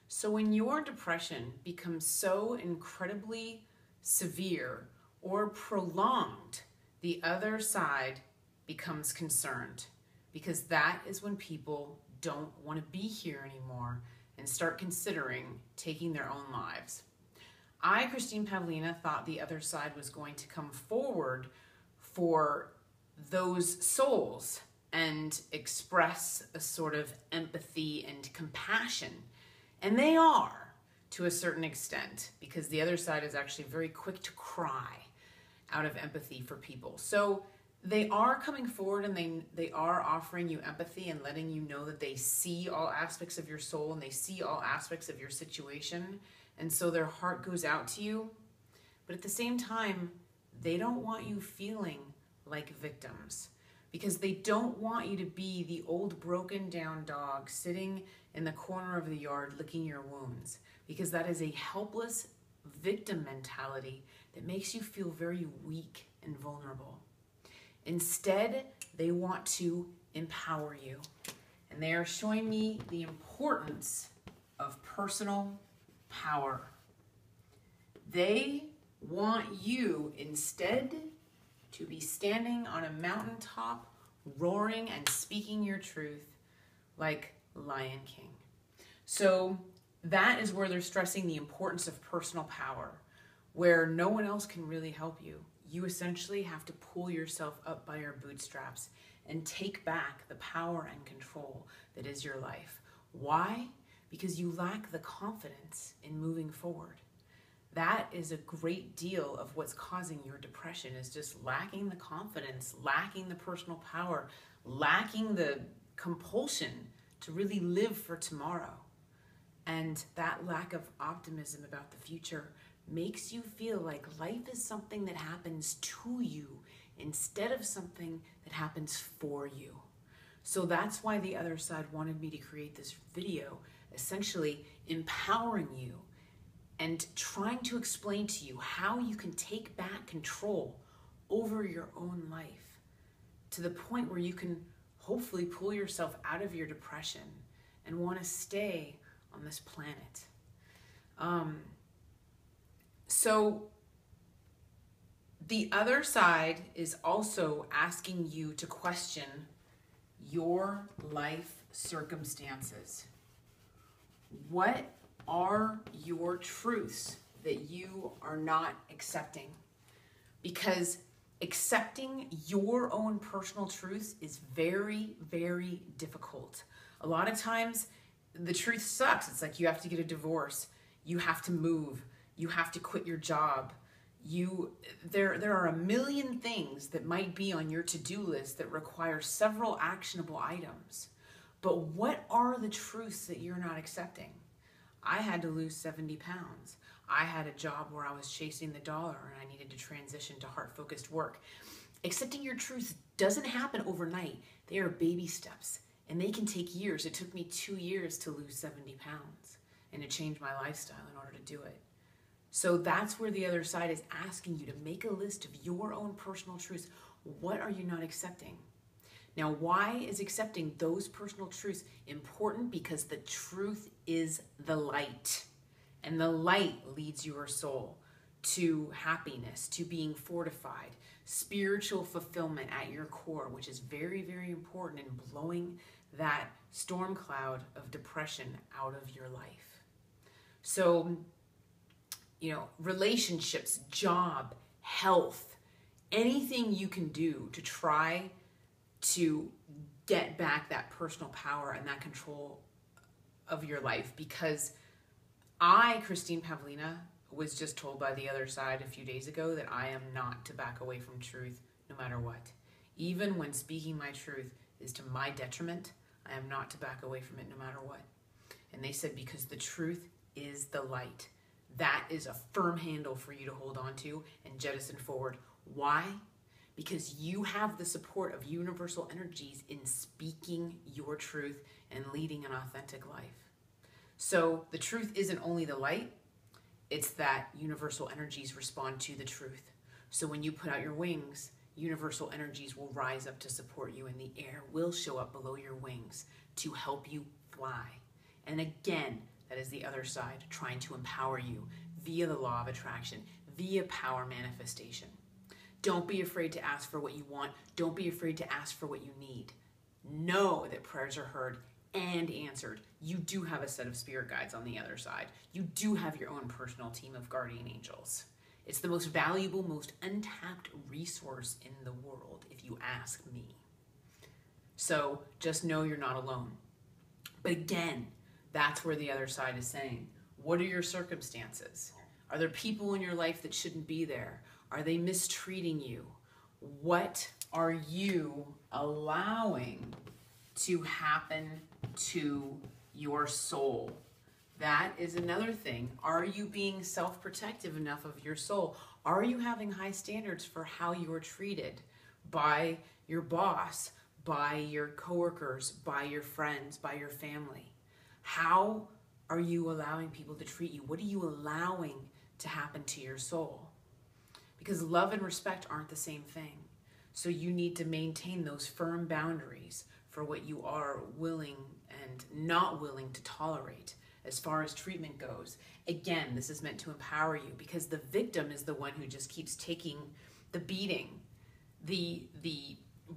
So when your depression becomes so incredibly severe or prolonged, the other side becomes concerned, because that is when people don't want to be here anymore and start considering taking their own lives. I, Christine Pavlina, thought the other side was going to come forward for those souls and express a sort of empathy and compassion. And they are, to a certain extent, because the other side is actually very quick to cry out of empathy for people. So they are coming forward, and they are offering you empathy and letting you know that they see all aspects of your soul and they see all aspects of your situation. And so their heart goes out to you. But at the same time, they don't want you feeling like victims, because they don't want you to be the old broken down dog sitting in the corner of the yard licking your wounds, because that is a helpless victim mentality that makes you feel very weak and vulnerable. Instead, they want to empower you, and they are showing me the importance of personal power. They want you instead to be standing on a mountaintop, roaring and speaking your truth like Lion King. So that is where they're stressing the importance of personal power, where no one else can really help you. You essentially have to pull yourself up by your bootstraps and take back the power and control that is your life. Why? Because you lack the confidence in moving forward. That is a great deal of what's causing your depression, is just lacking the confidence, lacking the personal power, lacking the compulsion to really live for tomorrow. And that lack of optimism about the future makes you feel like life is something that happens to you instead of something that happens for you. So that's why the other side wanted me to create this video, essentially empowering you and trying to explain to you how you can take back control over your own life to the point where you can hopefully pull yourself out of your depression and want to stay on this planet. So the other side is also asking you to question your life circumstances. What are your truths that you are not accepting? Because accepting your own personal truths is very, very difficult. A lot of times the truth sucks. It's like you have to get a divorce, you have to move, you have to quit your job. There are a million things that might be on your to-do list that require several actionable items. But what are the truths that you're not accepting? I had to lose 70 pounds. I had a job where I was chasing the dollar and I needed to transition to heart-focused work. Accepting your truths doesn't happen overnight. They are baby steps, and they can take years. It took me 2 years to lose 70 pounds and to change my lifestyle in order to do it. So that's where the other side is asking you to make a list of your own personal truths. What are you not accepting? Now, why is accepting those personal truths important? Because the truth is the light, and the light leads your soul to happiness, to being fortified, spiritual fulfillment at your core, which is very, very important in blowing that storm cloud of depression out of your life. So, relationships, job, health, anything you can do to try to get back that personal power and that control of your life. Because I, Christine Pavlina, was just told by the other side a few days ago that I am not to back away from truth no matter what. Even when speaking my truth is to my detriment, I am not to back away from it no matter what. And they said, because the truth is the light. That is a firm handle for you to hold on to and jettison forward. Why? Because you have the support of universal energies in speaking your truth and leading an authentic life. So the truth isn't only the light, it's that universal energies respond to the truth. So when you put out your wings, universal energies will rise up to support you, and the air will show up below your wings to help you fly. And again, that That is the other side trying to empower you via the law of attraction, via power manifestation. Don't be afraid to ask for what you want. Don't be afraid to ask for what you need. Know that prayers are heard and answered. You do have a set of spirit guides on the other side. You do have your own personal team of guardian angels. It's the most valuable, most untapped resource in the world, if you ask me. So just know you're not alone. But again, that's where the other side is saying, what are your circumstances? Are there people in your life that shouldn't be there? Are they mistreating you? What are you allowing to happen to your soul? That is another thing. Are you being self-protective enough of your soul? Are you having high standards for how you are treated by your boss, by your coworkers, by your friends, by your family? How are you allowing people to treat you? What are you allowing to happen to your soul? Because love and respect aren't the same thing. So you need to maintain those firm boundaries for what you are willing and not willing to tolerate as far as treatment goes. Again, this is meant to empower you, because the victim is the one who just keeps taking the beating. The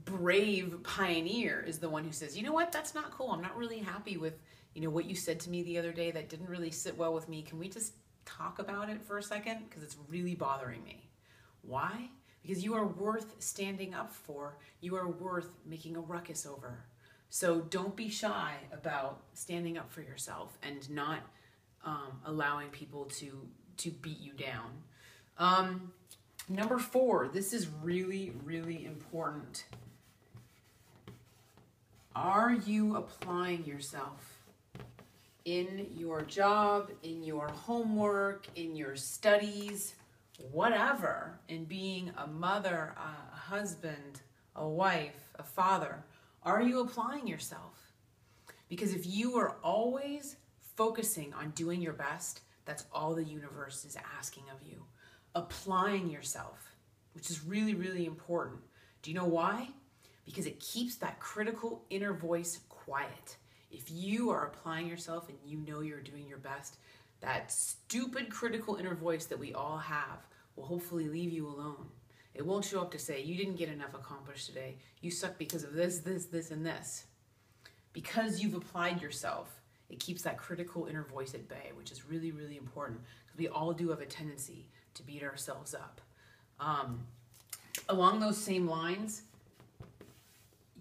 brave pioneer is the one who says, you know what, that's not cool. I'm not really happy with, what you said to me the other day. That didn't really sit well with me. Can we just talk about it for a second? Because it's really bothering me. Why? Because you are worth standing up for. You are worth making a ruckus over. So don't be shy about standing up for yourself and not allowing people to beat you down. Number 4, this is really, really important. Are you applying yourself in your job, in your homework, in your studies, whatever, in being a mother, a husband, a wife, a father? Are you applying yourself? Because if you are always focusing on doing your best, that's all the universe is asking of you. Applying yourself, which is really, really important. Do you know why? Because it keeps that critical inner voice quiet. If you are applying yourself and you know you're doing your best, that stupid critical inner voice that we all have will hopefully leave you alone. It won't show up to say, you didn't get enough accomplished today. You suck because of this, this, and this. Because you've applied yourself, it keeps that critical inner voice at bay, which is really, really important, because we all do have a tendency to beat ourselves up. Along those same lines,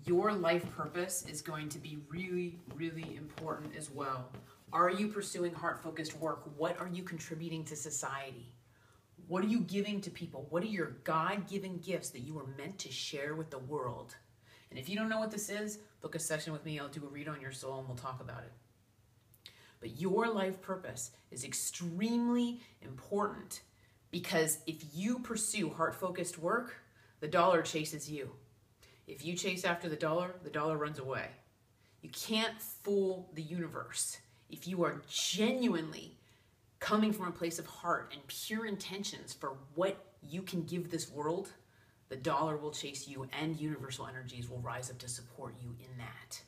your life purpose is going to be really, really important as well. Are you pursuing heart-focused work? What are you contributing to society? What are you giving to people? What are your God-given gifts that you are meant to share with the world? And if you don't know what this is, book a session with me. I'll do a read on your soul and we'll talk about it. But your life purpose is extremely important, because if you pursue heart-focused work, the dollar chases you. If you chase after the dollar runs away. You can't fool the universe. If you are genuinely coming from a place of heart and pure intentions for what you can give this world, the dollar will chase you and universal energies will rise up to support you in that.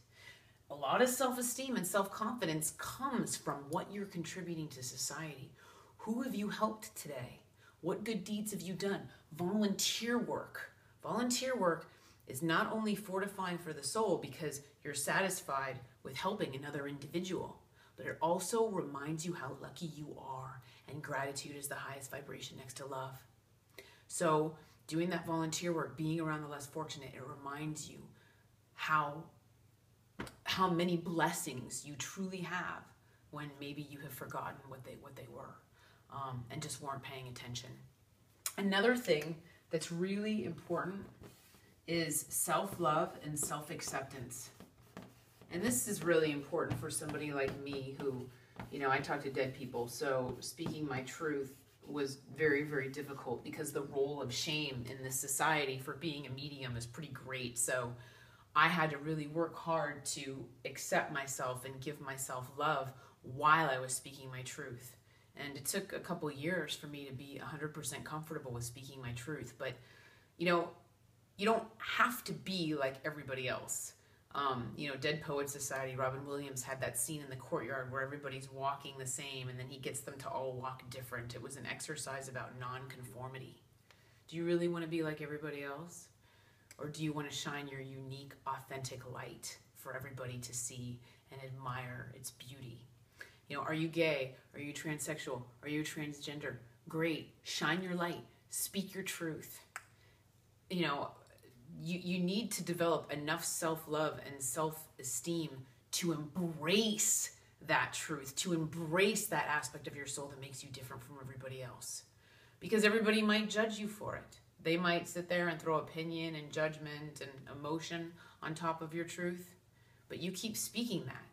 A lot of self-esteem and self-confidence comes from what you're contributing to society. Who have you helped today? What good deeds have you done? Volunteer work. Volunteer work is not only fortifying for the soul because you're satisfied with helping another individual, but it also reminds you how lucky you are, and gratitude is the highest vibration next to love. So doing that volunteer work, being around the less fortunate, it reminds you how many blessings you truly have when maybe you have forgotten what they were and just weren't paying attention. Another thing that's really important is self-love and self-acceptance. And this is really important for somebody like me who, I talk to dead people, so speaking my truth was very, very difficult because the role of shame in this society for being a medium is pretty great. So I had to really work hard to accept myself and give myself love while I was speaking my truth. And it took a couple years for me to be 100% comfortable with speaking my truth. But, you don't have to be like everybody else. Dead Poets Society, Robin Williams had that scene in the courtyard where everybody's walking the same and then he gets them to all walk different. It was an exercise about non-conformity. Do you really want to be like everybody else? Or do you want to shine your unique, authentic light for everybody to see and admire its beauty? Are you gay? Are you transsexual? Are you transgender? Great. Shine your light. Speak your truth. You need to develop enough self-love and self-esteem to embrace that truth, to embrace that aspect of your soul that makes you different from everybody else. Because everybody might judge you for it. They might sit there and throw opinion and judgment and emotion on top of your truth, but you keep speaking that.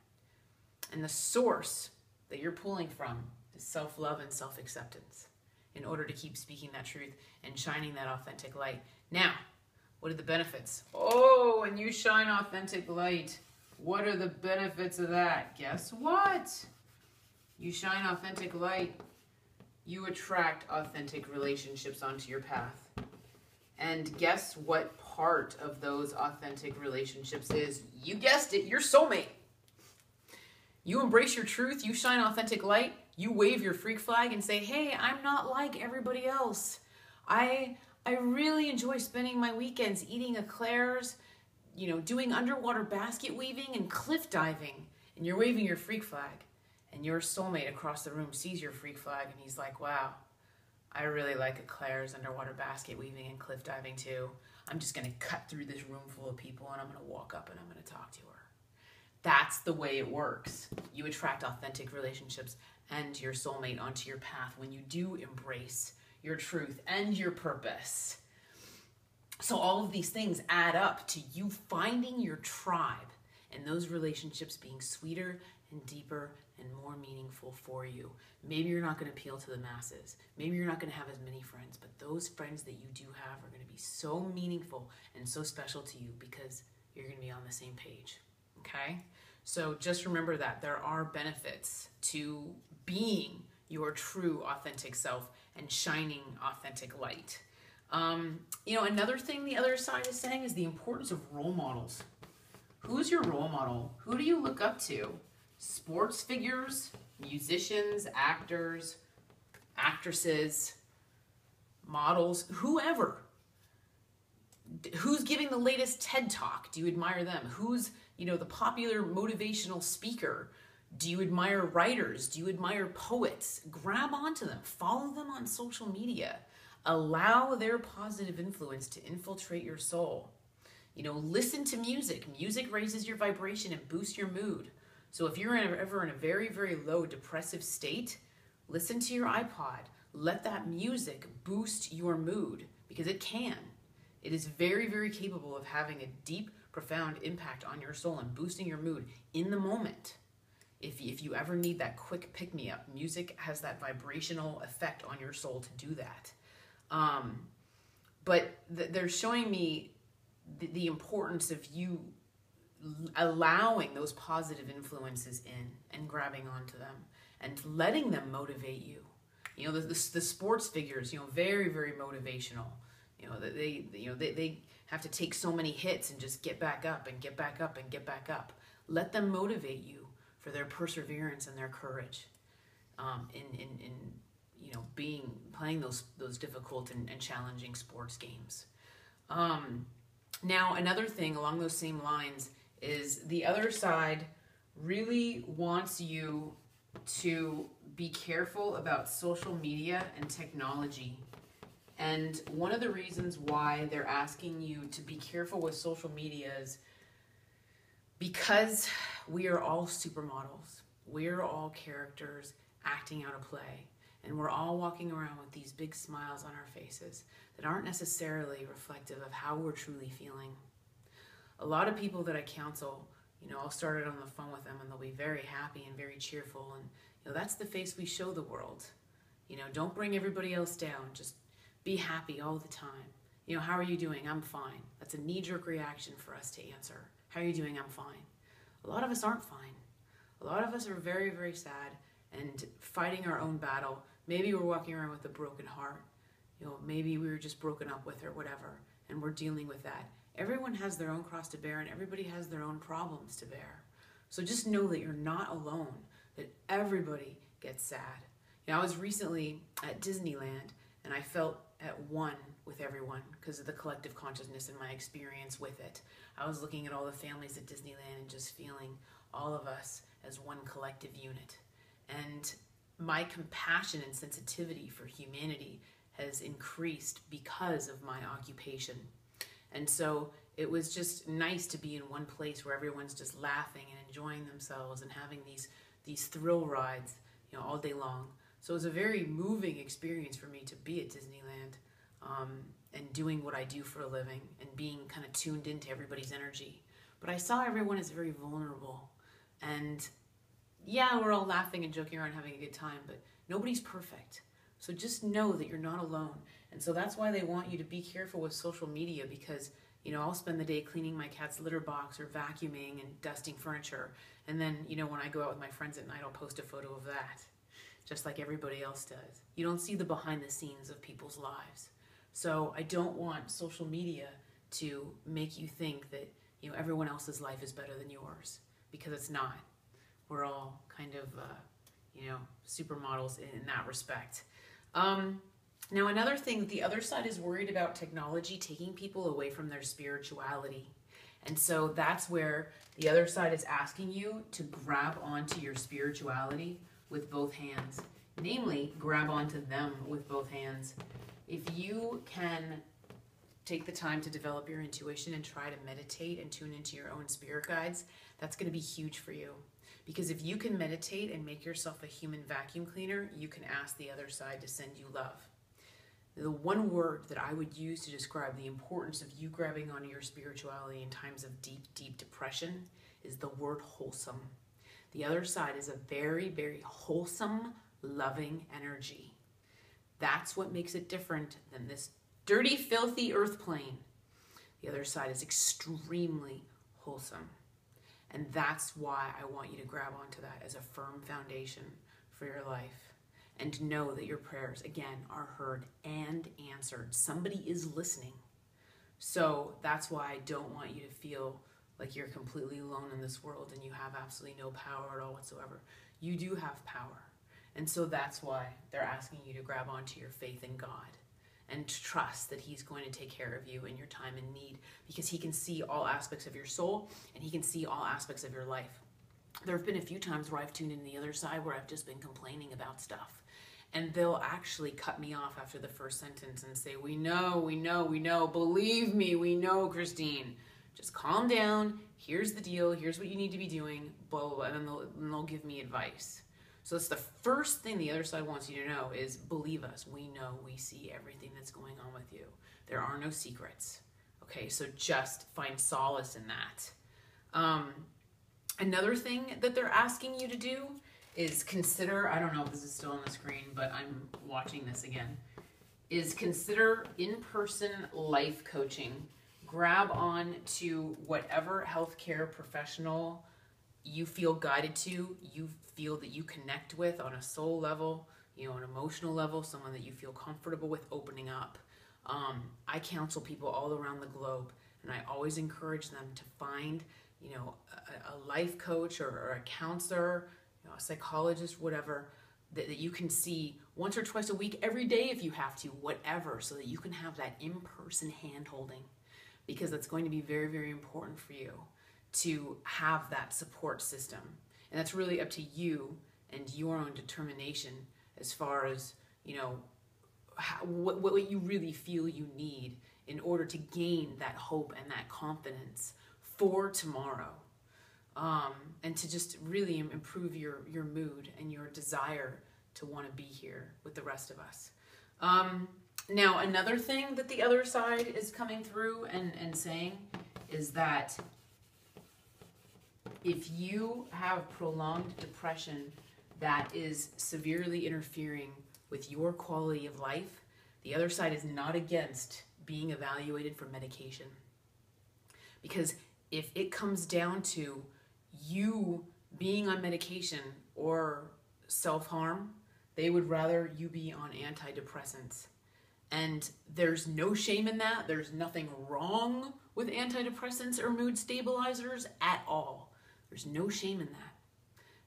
And the source that you're pulling from is self-love and self-acceptance in order to keep speaking that truth and shining that authentic light. Now, what are the benefits? Oh, when you shine authentic light, what are the benefits of that? Guess what? You shine authentic light, you attract authentic relationships onto your path. And guess what part of those authentic relationships is? You guessed it, your soulmate. You embrace your truth, you shine authentic light, you wave your freak flag and say, hey, I'm not like everybody else. I really enjoy spending my weekends eating eclairs, doing underwater basket weaving and cliff diving. And you're waving your freak flag. And your soulmate across the room sees your freak flag and he's like, wow, I really like eclairs, underwater basket weaving, and cliff diving too. I'm just going to cut through this room full of people and I'm going to walk up and I'm going to talk to her. That's the way it works. You attract authentic relationships and your soulmate onto your path when you do embrace your truth and your purpose. So all of these things add up to you finding your tribe and those relationships being sweeter and deeper and more meaningful for you. Maybe you're not going to appeal to the masses. Maybe you're not going to have as many friends, but those friends that you do have are going to be so meaningful and so special to you because you're going to be on the same page. Okay? So just remember that there are benefits to being your true authentic self and shining authentic light. Another thing the other side is saying is the importance of role models. Who's your role model? Who do you look up to? Sports figures, musicians, actors, actresses, models, whoever. Who's giving the latest TED Talk? Do you admire them? Who's, the popular motivational speaker? Do you admire writers? Do you admire poets? Grab onto them. Follow them on social media. Allow their positive influence to infiltrate your soul. Listen to music. Music raises your vibration and boosts your mood. So if you're ever in a very, very low depressive state, listen to your iPod. Let that music boost your mood because it can. It is very, very capable of having a deep, profound impact on your soul and boosting your mood in the moment. If you ever need that quick pick-me-up, music has that vibrational effect on your soul to do that. But they're showing me the importance of you allowing those positive influences in and grabbing onto them and letting them motivate you. The sports figures, very, very motivational. They have to take so many hits and just get back up and get back up and get back up. Let them motivate you for their perseverance and their courage in playing those difficult and challenging sports games. Now, another thing along those same lines is the other side really wants you to be careful about social media and technology. And one of the reasons why they're asking you to be careful with social media is because we are all supermodels. We're all characters acting out a play. And we're all walking around with these big smiles on our faces that aren't necessarily reflective of how we're truly feeling. A lot of people that I counsel, I'll start it on the phone with them and they'll be very happy and very cheerful. And, that's the face we show the world. Don't bring everybody else down. Just be happy all the time. How are you doing? I'm fine. That's a knee-jerk reaction for us to answer. How are you doing? I'm fine. A lot of us aren't fine. A lot of us are very, very sad and fighting our own battle. Maybe we're walking around with a broken heart. Maybe we were just broken up with or whatever, and we're dealing with that. Everyone has their own cross to bear, and everybody has their own problems to bear. So just know that you're not alone, that everybody gets sad. I was recently at Disneyland, and I felt at one with everyone because of the collective consciousness and my experience with it. I was looking at all the families at Disneyland and just feeling all of us as one collective unit. And my compassion and sensitivity for humanity has increased because of my occupation. And so it was just nice to be in one place where everyone's just laughing and enjoying themselves and having these thrill rides, all day long. So it was a very moving experience for me to be at Disneyland, and doing what I do for a living and being kind of tuned into everybody's energy. But I saw everyone as very vulnerable. And yeah, we're all laughing and joking around, having a good time, but nobody's perfect. So just know that you're not alone. And so that's why they want you to be careful with social media, because I'll spend the day cleaning my cat's litter box or vacuuming and dusting furniture. And then, when I go out with my friends at night, I'll post a photo of that, just like everybody else does. You don't see the behind the scenes of people's lives. So I don't want social media to make you think that, everyone else's life is better than yours, because it's not. We're all kind of, supermodels in that respect. Now, another thing, the other side is worried about technology taking people away from their spirituality. And so that's where the other side is asking you to grab onto your spirituality with both hands. Namely, grab onto them with both hands. If you can take the time to develop your intuition and try to meditate and tune into your own spirit guides, that's going to be huge for you. Because if you can meditate and make yourself a human vacuum cleaner, you can ask the other side to send you love. The one word that I would use to describe the importance of you grabbing onto your spirituality in times of deep, deep depression is the word wholesome. The other side is a very, very wholesome, loving energy. That's what makes it different than this dirty, filthy earth plane. The other side is extremely wholesome. And that's why I want you to grab onto that as a firm foundation for your life. And know that your prayers, again, are heard and answered. Somebody is listening. So that's why I don't want you to feel like you're completely alone in this world and you have absolutely no power at all whatsoever. You do have power. And so that's why they're asking you to grab onto your faith in God and to trust that He's going to take care of you in your time in need, because He can see all aspects of your soul and He can see all aspects of your life. There have been a few times where I've tuned in the other side where I've just been complaining about stuff. And they'll actually cut me off after the first sentence and say, we know, believe me, we know, Christine. Just calm down, here's the deal, here's what you need to be doing, blah, blah, blah, and then they'll give me advice. So it's the first thing the other side wants you to know is, believe us, we know, we see everything that's going on with you. There are no secrets. Okay, so just find solace in that. Another thing that they're asking you to do is consider, I don't know if this is still on the screen, but I'm watching this again, is consider in-person life coaching. Grab on to whatever healthcare professional you feel guided to, you feel that you connect with on a soul level, an emotional level, someone that you feel comfortable with opening up. I counsel people all around the globe, and I always encourage them to find, a life coach or a counselor, a psychologist, whatever, that you can see once or twice a week, every day if you have to, whatever, so that you can have that in-person hand-holding, because that's going to be very, very important for you to have that support system. And that's really up to you and your own determination as far as, what you really feel you need in order to gain that hope and that confidence for tomorrow. And to just really improve your mood and your desire to want to be here with the rest of us. Now, another thing that the other side is coming through and saying is that if you have prolonged depression that is severely interfering with your quality of life, the other side is not against being evaluated for medication. Because if it comes down to you being on medication or self-harm, they would rather you be on antidepressants. And there's no shame in that. There's nothing wrong with antidepressants or mood stabilizers at all. There's no shame in that.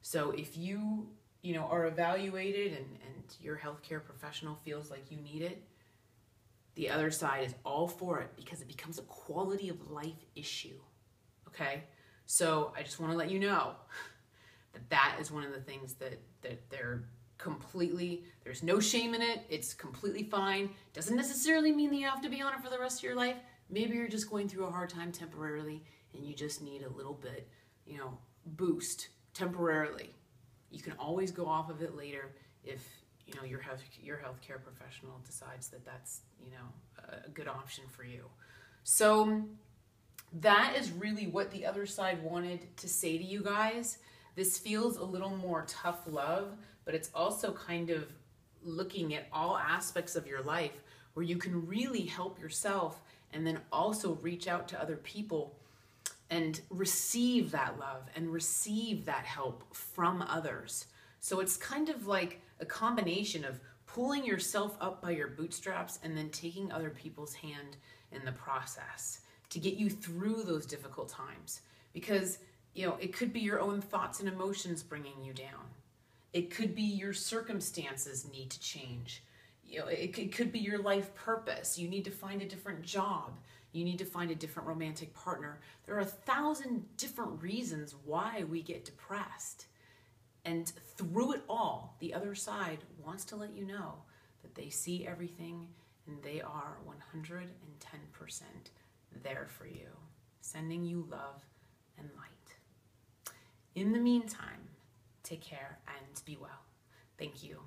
So if you are evaluated and your healthcare professional feels like you need it, the other side is all for it because it becomes a quality of life issue. Okay? So I just want to let you know that is one of the things that they're completely, there's no shame in it. It's completely fine. Doesn't necessarily mean that you have to be on it for the rest of your life. Maybe you're just going through a hard time temporarily and you just need a little bit, boost temporarily. You can always go off of it later if, your healthcare professional decides that that's, a good option for you. So that is really what the other side wanted to say to you guys. This feels a little more tough love, but it's also kind of looking at all aspects of your life where you can really help yourself and then also reach out to other people and receive that love and receive that help from others. So it's kind of like a combination of pulling yourself up by your bootstraps and then taking other people's hand in the process to get you through those difficult times. Because, it could be your own thoughts and emotions bringing you down. It could be your circumstances need to change. It could be your life purpose. You need to find a different job. You need to find a different romantic partner. There are 1,000 different reasons why we get depressed. And through it all, the other side wants to let you know that they see everything and they are 110% there for you, sending you love and light. In the meantime, take care and be well. Thank you.